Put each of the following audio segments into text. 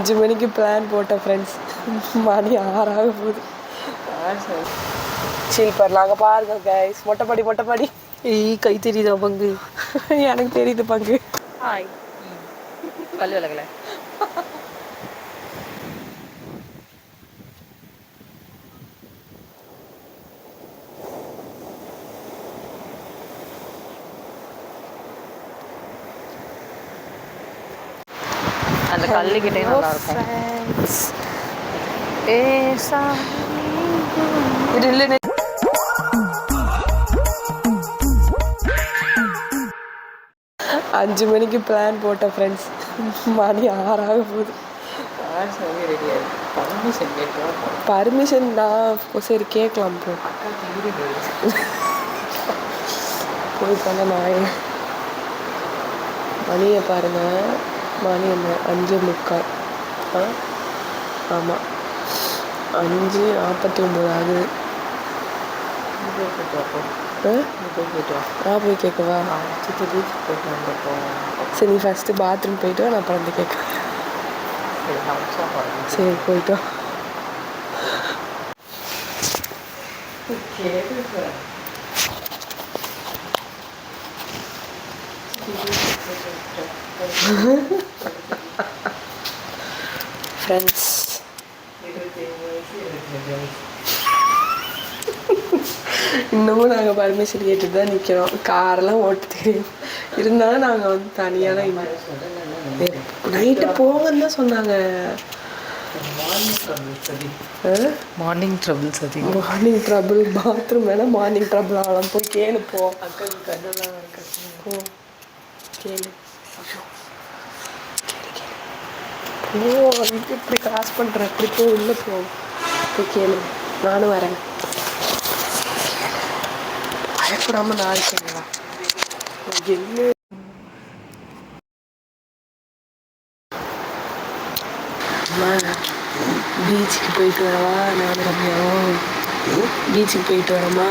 5 மணிக்கு பிளான் போட்டேன் ஃப்ரெண்ட்ஸ். மணி 6 ஆக போகுது. சீப்பர் நாங்கள் பாருங்க கைஸ். மொட்டைப்படி கை தெரியுதா பங்கு? எனக்கு தெரியுது பங்கு. ஹாய் பல்லு விலகல. அந்த கல்லுக்கிட்டே நல்லா இருக்கும். இது 5 மணிக்கு பிளான் போட்டேன் ஃப்ரெண்ட்ஸ். மணி 6 ஆக போகுது. பர்மிஷன் தான் சரி கேட்கலாம் ப்ரோ. போய் பண்ண நான் மணியை பாருங்க. மணி என்ன 5:45. ஆமாம் 5:49 ஆகுது. போய் கேட்கவா? சரி நீ ஃபஸ்ட்டு பாத்ரூம் போயிட்டு நான் அப்புறம் வந்து கேட்குறேன். சரி போயிட்டோம். ஃப்ரெண்ட்ஸ் இன்னமும் நாங்கள் பர்மிஷன் கேட்டுட்டு தான் நிற்கிறோம். காரெல்லாம் ஓட்ட தெரியும் இருந்தாலும் நாங்கள் வந்து தனியாக தான் நைட்டு போங்கன்னு தான் சொன்னாங்க. மார்னிங் ட்ரபிள்ஸ் அதிகம். மார்னிங் ட்ரபிள் பாத்ரூம் வேணால் மார்னிங் ட்ரபிள் ஆகலாம். போய் கேளு போ. அக்காவுக்கு கண்ணெல்லாம் போ கேளு. ஓ வந்து இப்படி கிராஸ் பண்ணுறேன். இப்படி போ உள்ளே போ. போய் கேளு. நானும் வரேன். பயப்படாமல் நான் இருக்கேங்களா? என்ன பீச்சுக்கு போயிட்டு வரவா? நான் ரம்யாவும் பீச்சுக்கு போயிட்டு வரமா?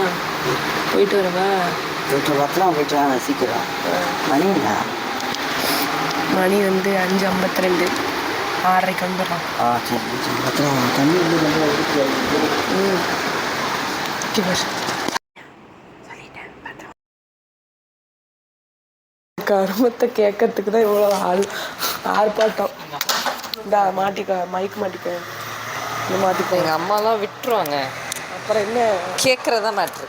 போயிட்டு வரவா? போயிட்டு வாங்க சீக்கிரம். மணி வந்து 5:52. 6:30 வந்துடலாம். தண்ணி கருமத்தை கேட்கறதுக்கு தான் இவ்வளோ ஆர்ப்பாட்டம். இந்த மாட்டிக்க மைக் மாட்டிக்க இந்த மாட்டிக்க. எங்கள் அம்மாலாம் விட்டுருவாங்க. அப்புறம் என்ன கேட்குறதா மேட்ரு.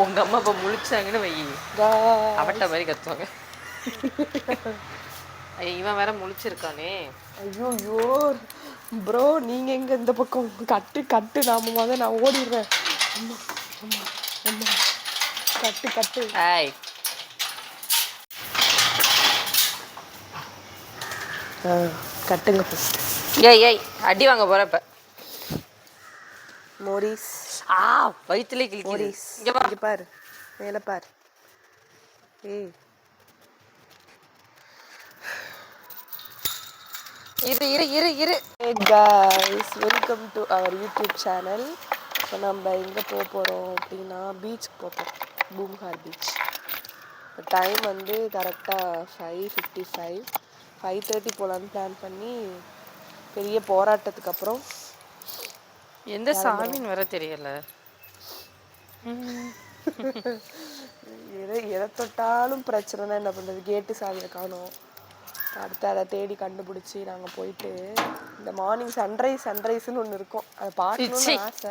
உங்கள் அம்மா இப்போ முழிச்சாங்கன்னு வை அவட்ட மாதிரி கத்துவாங்க. ஐயோ இவன் வேற முழிச்சிருக்கானே. ஐயோ ப்ரோ நீங்கள் எங்கே இந்த பக்கம் கட்டு நாம நான் ஓடிடுறேன். அம்மா அம்மா அம்மா கட்டு. ஆய் கட்டுங்க ஃபஸ்ட். ஏய் அடி வாங்க போகிறப்ப மோரிஸ் வயிற்றுலே கிளிக்கு. மோரிஸ் இங்கே பாரு, மேலே பாரு. ஏய் இரு. Hey guys, welcome to our YouTube channel. இப்போ நம்ம எங்கே போகிறோம் அப்படின்னா பீச்சுக்கு போகிறோம். பூம்ஹார் பீச். இப்போ டைம் வந்து கரெக்டாக 5:55. 5:30 போகலான்னு பிளான் பண்ணி பெரிய போராட்டத்துக்கு அப்புறம் எந்த சாமின்னு வர தெரியல. எதை தொட்டாலும் பிரச்சனை தான். என்ன பண்ணுறது? கேட்டு சாவியை காணோம். அடுத்து அதை தேடி கண்டுபிடிச்சி நாங்கள் போயிட்டு இந்த மார்னிங் சன்ரைஸ்ன்னு ஒன்று இருக்கும். அதை பார்க்கணும்னு ஆசை.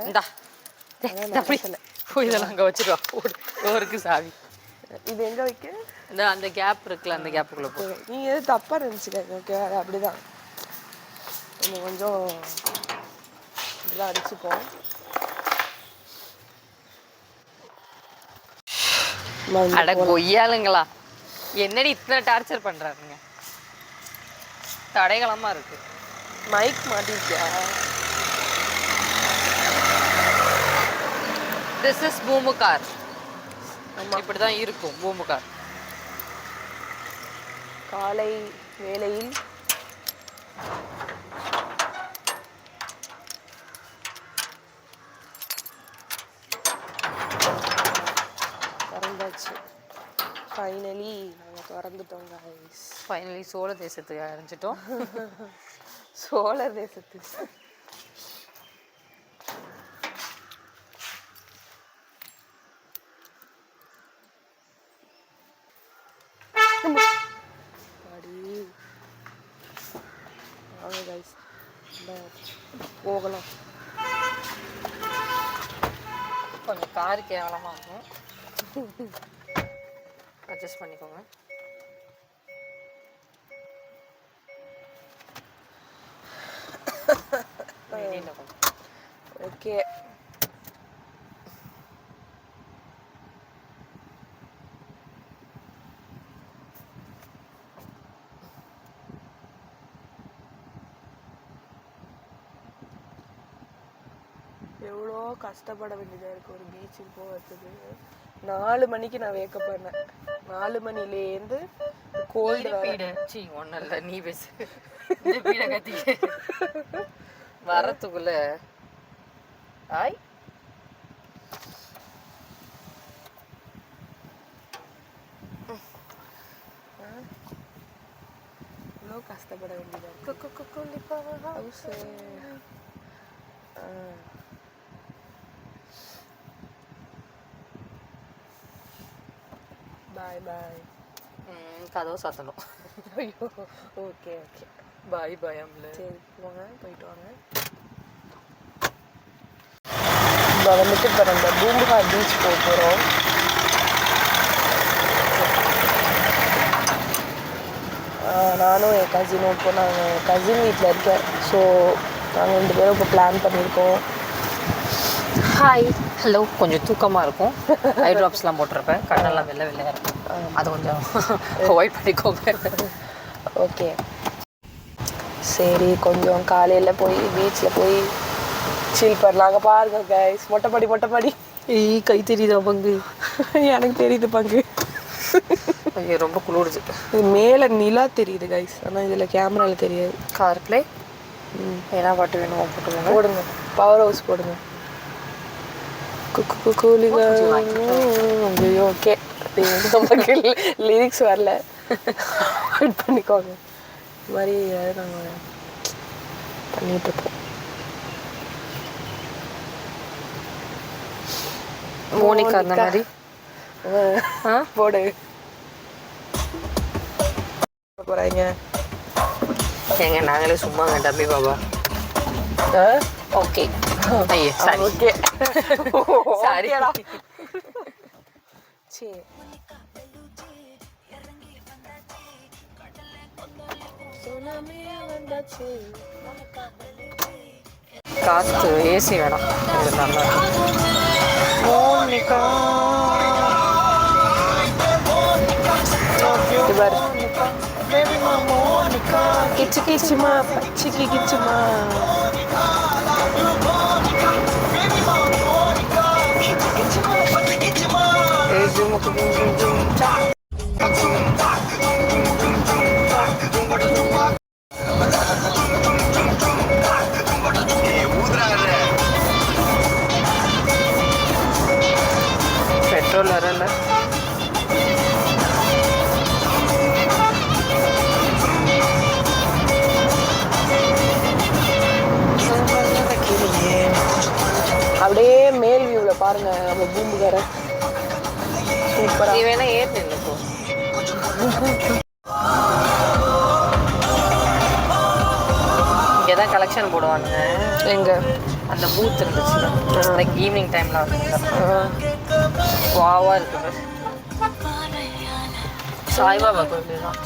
இதெல்லாம் அங்கே வச்சுருவா. டோருக்கு சாவி இது எங்கே வைக்க? இந்த அந்த கேப் இருக்குல்ல, அந்த கேப்புக்குள்ளே போ. நீங்கள் எதுவும் தப்பாக நினச்சிக்காங்க. ஓகே அது அப்படி தான். நம்ம கொஞ்சம் இப்படிலாம் அடிச்சுப்போம். அட கொய்யாளுங்களா, என்னடி இத்தனை டார்ச்சர் பண்ணுறாருங்க? தடைகளமாக இருக்கு. மைக் மாட்டிருக்கியா? This is Poompuhar. இப்படி தான் இருக்கும் பூம்புகார். காலை வேளையில் திறந்தாச்சு. ஃபைனலி நாங்கள் திறந்துட்டோம் கைஸ். ஃபைனலி சோழ தேசத்துக்கு அரைஞ்சிட்டோம். சோழர் தேசத்து போகலாம். கொஞ்சம் கார் கேவலமாக இருக்கும், அட்ஜஸ்ட் பண்ணிக்கோங்க. ஓகே. எவ்வளோ கஷ்டப்பட வேண்டியதாக இருக்குது ஒரு பீச்சுக்கு போகிறதுக்கு. 4 மணிக்கு நான் வேக்கப் பண்ணேன். 4 மணிலேருந்து கோல்டு ஒன்றும் இல்லை, நீ பேசு. பீடை கத்தி வரத்துக்குள்ள ஆய் எவ்வளோ கஷ்டப்பட வேண்டியதாக இருக்குது. பாய் பாய். கதவை சாத்தணும். ஐயோ ஓகே ஓகே. பாய் பாய் அம்ல. சரி போங்க, போயிட்டு வாங்க. இப்போ வந்துட்டு இப்போ நம்ம பூம்புகார் பீச் போக போகிறோம். நானும் என் கசினும் இப்போ நாங்கள் கசின் வீட்டில் இருக்கேன். ஸோ நாங்கள் 2 பேரும் இப்போ பிளான் பண்ணியிருக்கோம். Hi hello. கொஞ்சம் தூக்கமாக இருக்கும், ஐ ட்ராப்ஸ்லாம் போட்டிருப்பேன், கண்ணெல்லாம் வெள்ளையாக இருக்கும், அதை கொஞ்சம் அவாய்ட் பண்ணிக்கோங்க. ஓகே சரி, கொஞ்சம் காலையில் போய் பீச்சில் போய் சில் பண்ணலாங்க. பாருங்க கைஸ், மொட்டைப்படி. கை தெரியுதா பங்கு? எனக்கு தெரியுது பங்கு. ஐயோ ரொம்ப குளிருது. இது மேலே நிலா தெரியுது கைஸ், ஆனால் இதில் கேமராவில் தெரியாது. Car play. என்ன பாட்டு வேணுமோ போட்டுக்கோங்க. போடுங்க, பவர் ஹவுஸ் போடுங்க. கூலிங்க. ஓகே, நமக்கு லிரிக்ஸ் வரல, அவாய்ட் பண்ணிக்கோங்க. இது மாதிரி நாங்கள் பண்ணிகிட்ருப்போம். மோனிகா அந்த மாதிரி போடு போகிறாங்க. ஏங்க நாங்களே சும்மாங்க டம்மி பாபா. ஓகே ஐயே சாரி. ஓகே சாரிடா. சரி காற்று ஏசி வேணாம், இது நல்லா மோனிகா. கிச்சு கிச்சுமா பச்சிக்கு கிச்சுமா. பெட்ரோல் வரல. அப்படியே மேல் வியூவில் பாருங்க நம்ம பூம்புகார. சூப்பரா. நீ வேணா ஏறி நின்னுக்கோ. இங்கதான் கலெக்ஷன் போடுவாங்க. எங்க அந்த பூத் இருந்துச்சு, லைக் ஈவினிங் டைம்ல வாவா இருக்கு. சாய்பாபா கோயில் தான்.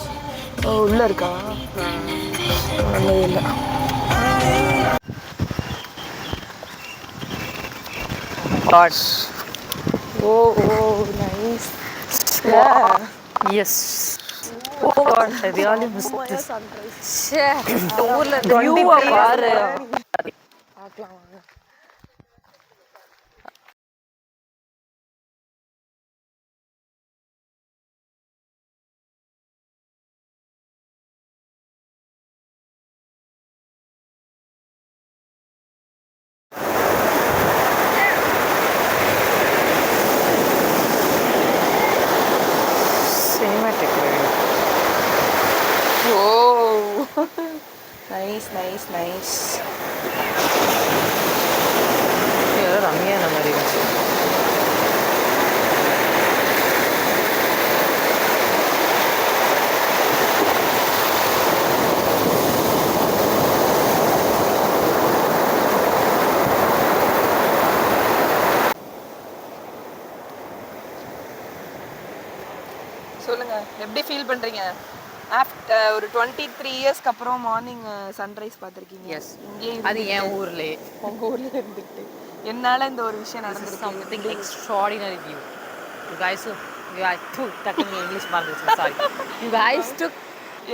உள்ள இருக்கா? நல்லது இல்லை. Gods. Oh oh nice. Yes. Oh God, I really miss this. ஷே, ஊர்ல வியூவ பாரு. பார்க்கலாம் வாங்க. Cinematic. Oh nice. Nice nice nice. ரம்யா அந்த மாதிரி இருந்துச்சு. சொல்லுங்க, எப்படி ஃபீல் பண்றீங்க? ஆஃப்டர் ஒரு 23 இயர்ஸ்க்கு அப்புறம் மார்னிங் சன்ரைஸ் பார்த்துருக்கீங்க. எஸ், இங்கே அது என் ஊர்லேயே. உங்க ஊர்ல இருந்துட்டு என்னால இந்த ஒரு விஷயம் நடந்துருக்கு. Something extraordinary view. You guys டக்குனு இங்கிலீஷ் மறந்துச்சு, sorry. You guys to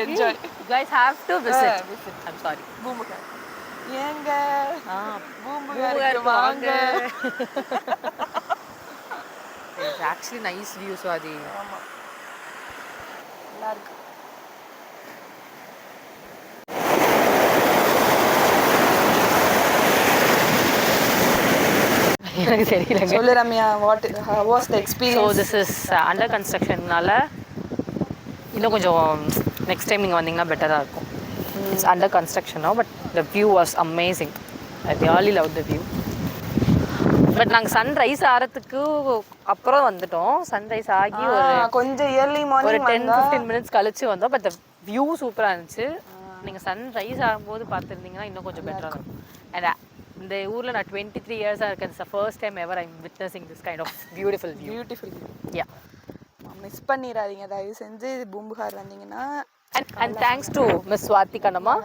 enjoy. You guys have to visit. I'm sorry. Poompuhar ஏங்க பூம்புகாருக்கு வாங்க. It's actually nice view. So அது ஆமா, நல்லா இருக்கு. எனக்கு தெரியல. சொல்லு Ramya, what was the so experience? This is under கன்ஸ்ட்ரக்ஷன்னால இன்னும் கொஞ்சம் நெக்ஸ்ட் டைம் நீங்கள் வந்தீங்கன்னா பெட்டராக இருக்கும். இட்ஸ் அண்டர் கன்ஸ்ட்ரக்ஷனோ, but the view was amazing. I really love the view. But நாங்கள் சன்ரைஸ் ஆகிறதுக்கு அப்புறம் வந்துட்டோம். சன்ரைஸ் ஆகி ஒரு கொஞ்சம் ஏர்லி ஒரு மார்னிங் 10-15 மினிட்ஸ் கழிச்சு வந்தோம். பட் த வியூ சூப்பராக இருந்துச்சு. நீங்கள் சன்ரைஸ் ஆகும்போது பார்த்துருந்தீங்கன்னா இன்னும் கொஞ்சம் பெட்டராக இருக்கும். அண்ட் இந்த ஊரில் நான் 23 இயர்ஸாக இருக்கேன். It's first time ever I'm witnessing this kind of beautiful view. Beautiful. Ya, miss பண்ணிடாதீங்க தயவு செஞ்சு. பூம்புகார் வந்தீங்கன்னா. And thanks to miss Swathi Kannamma.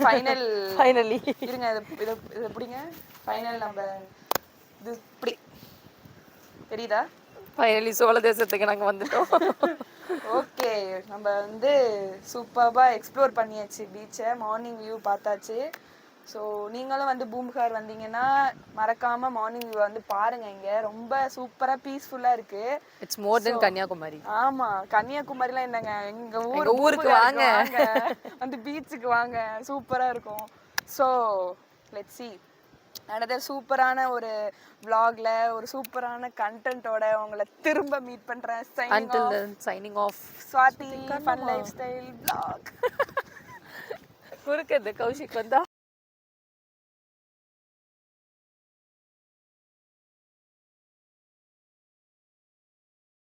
Final finally இருங்க, இதை பிடிங்க. ஃபைனல் நம்ம இது இப்படி தெரியுதா? ஃபைனலி சோழ தேசத்துக்கு நாங்கள் வந்துட்டோம். ஓகே, நம்ம வந்து சூப்பராக எக்ஸ்ப்ளோர் பண்ணியாச்சு பீச்சை. மார்னிங் வியூ பார்த்தாச்சு. ஸோ நீங்களும் வந்து பூம்புகார் வந்தீங்கன்னா மறக்காம மார்னிங் வியூ வந்து பாருங்க. இங்கே ரொம்ப சூப்பராக பீஸ்ஃபுல்லாக இருக்கு. இட்ஸ் மோர் தென் கன்னியாகுமரி. ஆமா, கன்னியாகுமரிலாம் என்னங்க, எங்க ஊருக்கு வாங்க, வந்து பீச்சுக்கு வாங்க, சூப்பரா இருக்கும். ஸோ லெட்ஸ் see another சூப்பரான ஒரு vlogல ஒரு சூப்பரான கண்டென்ட்டோட உங்களை திரும்ப மீட் பண்றேன். until then signing off. Swathi fun lifestyle vlog. குறுக்கு கௌஷிக் வந்தா